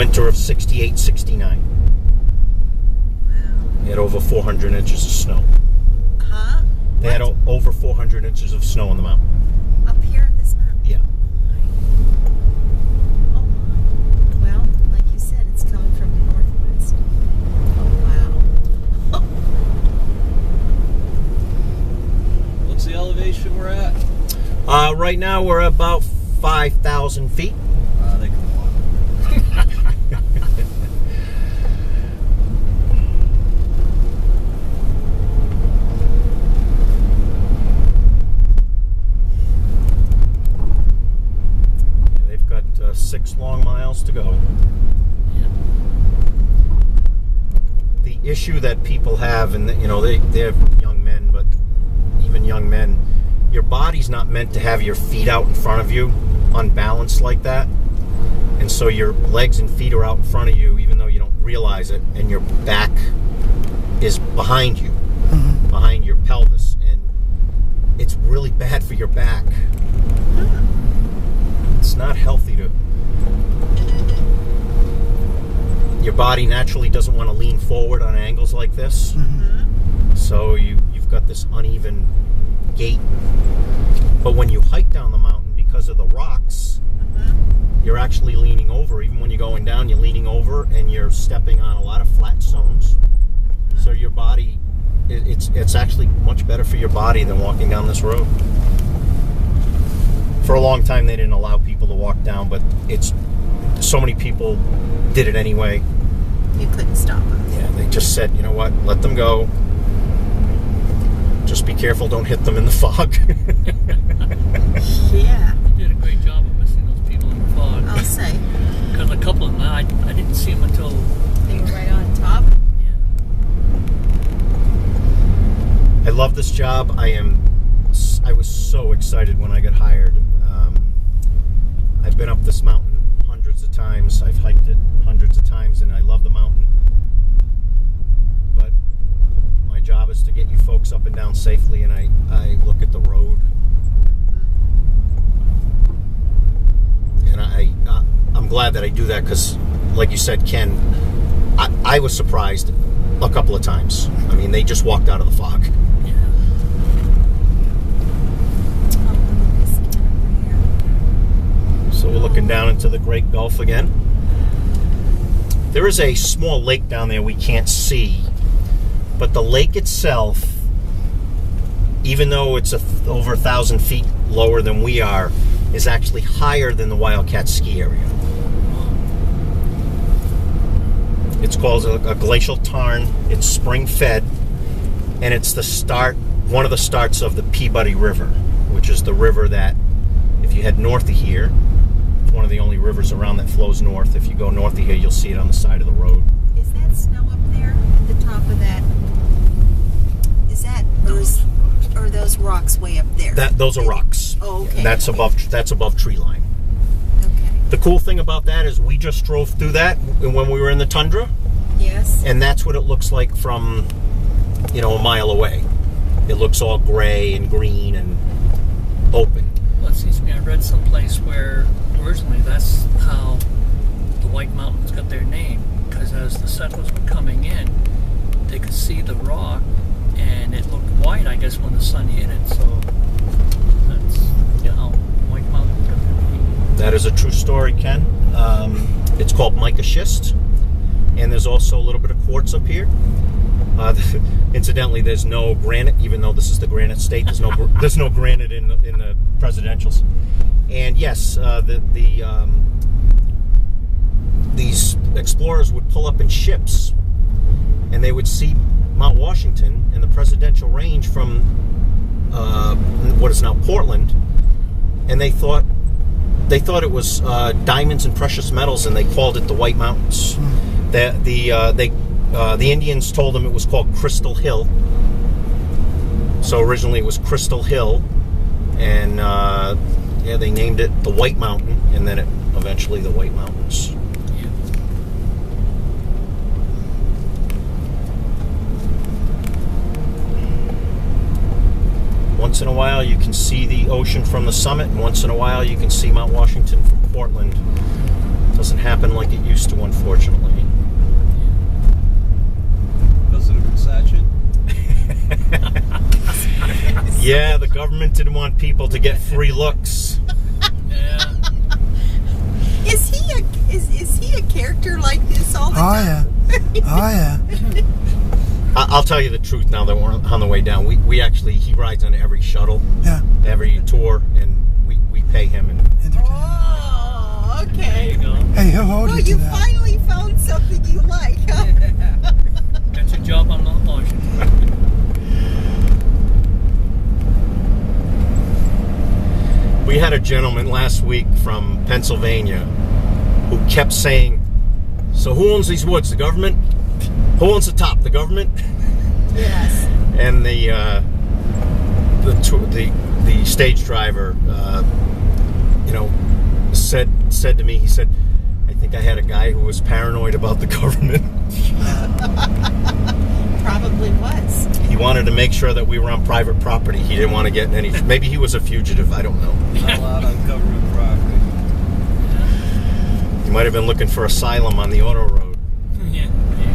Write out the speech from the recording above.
Winter of 68, 69. Wow. They had over 400 inches of snow. Huh? They had over 400 inches of snow on the mountain. Up here in this mountain? Yeah. Oh my. Well, like you said, it's coming from the northwest. Oh wow. What's the elevation we're at? Right now we're about 5,000 feet. They can walk. They've got 6 long miles to go. The issue that people have, and you know, they're young men, but even young men, your body's not meant to have your feet out in front of you, unbalanced like that. And so your legs and feet are out in front of you, even though you don't realize it, and your back is behind you, behind your pelvis, and it's really bad for your back. It's not healthy to... Your body naturally doesn't want to lean forward on angles like this. So you've got this uneven gait. But when you hike down the mountain, because of the rocks, you're actually leaning over. Even when you're going down, you're leaning over and you're stepping on a lot of flat stones. So your body, it's actually much better for your body than walking down this road. For a long time, they didn't allow people to walk down, but so many people did it anyway. You couldn't stop them. Yeah, they just said, you know what, let them go. Just be careful, don't hit them in the fog. Yeah. You did a great job of missing those people in the fog. I'll say. Because a couple of them, I didn't see them until... They were right on top. Yeah. I love this job. I was so excited when I got hired. I've been up this mountain hundreds of times. I've hiked it hundreds of times, and I love the mountain. But my job is to get you folks up and down safely, and I look at the road. And I'm glad that I do that because, like you said, Ken, I was surprised a couple of times. I mean, they just walked out of the fog. So we're looking down into the Great Gulf again. There is a small lake down there we can't see, but the lake itself, even though it's over 1,000 feet lower than we are, is actually higher than the Wildcat ski area. It's called a glacial tarn. It's spring-fed, and it's one of the starts of the Peabody River, which is the river that, if you head north of here, it's one of the only rivers around that flows north. If you go north of here, you'll see it on the side of the road. Is that snow up there at the top of that? Is that, or are those rocks way up there? Those are rocks. Oh, okay. And that's above tree line. Okay. The cool thing about that is we just drove through that when we were in the tundra. Yes. And that's what it looks like from, a mile away. It looks all gray and green and open. Well, it seems to me I read someplace where originally that's how the White Mountains got their name, because as the settlers were coming in, they could see the rock, and it looked white, I guess, when the sun hit it. So that's how White Mountains got their name. That is a true story, Ken. It's called mica schist, and there's also a little bit of quartz up here. Incidentally, there's no granite, even though this is the granite state. There's no granite in the presidentials. And yes, these explorers would pull up in ships, and they would see Mount Washington and the presidential range from what is now Portland, and they thought it was diamonds and precious metals, and they called it the White Mountains. The Indians told them it was called Crystal Hill. So originally it was Crystal Hill, and they named it the White Mountain, and then eventually the White Mountains. Yeah. Once in a while you can see the ocean from the summit, and once in a while you can see Mount Washington from Portland. Doesn't happen like it used to, unfortunately. Because of the recession? Yeah, the government didn't want people to get free looks. Yeah. Is he a character like this all the time? Oh yeah. I'll tell you the truth now that we're on the way down. We actually, he rides on every shuttle, Yeah. every tour, and we pay him. And Oh, There okay. you go. Hey, he'll hold Well, you to you that. finally found something you like, huh? That's your job on the launch. we had a gentleman last week from Pennsylvania who kept saying, "So who owns these woods? The government? Who owns the top? The government?" Yes. And the stage driver, said to me, he said, "I think I had a guy who was paranoid about the government." Probably was. He wanted to make sure that we were on private property. He didn't want to get any. Maybe he was a fugitive. I don't know. Not allowed on government property. He might have been looking for asylum on the auto road. Yeah. There you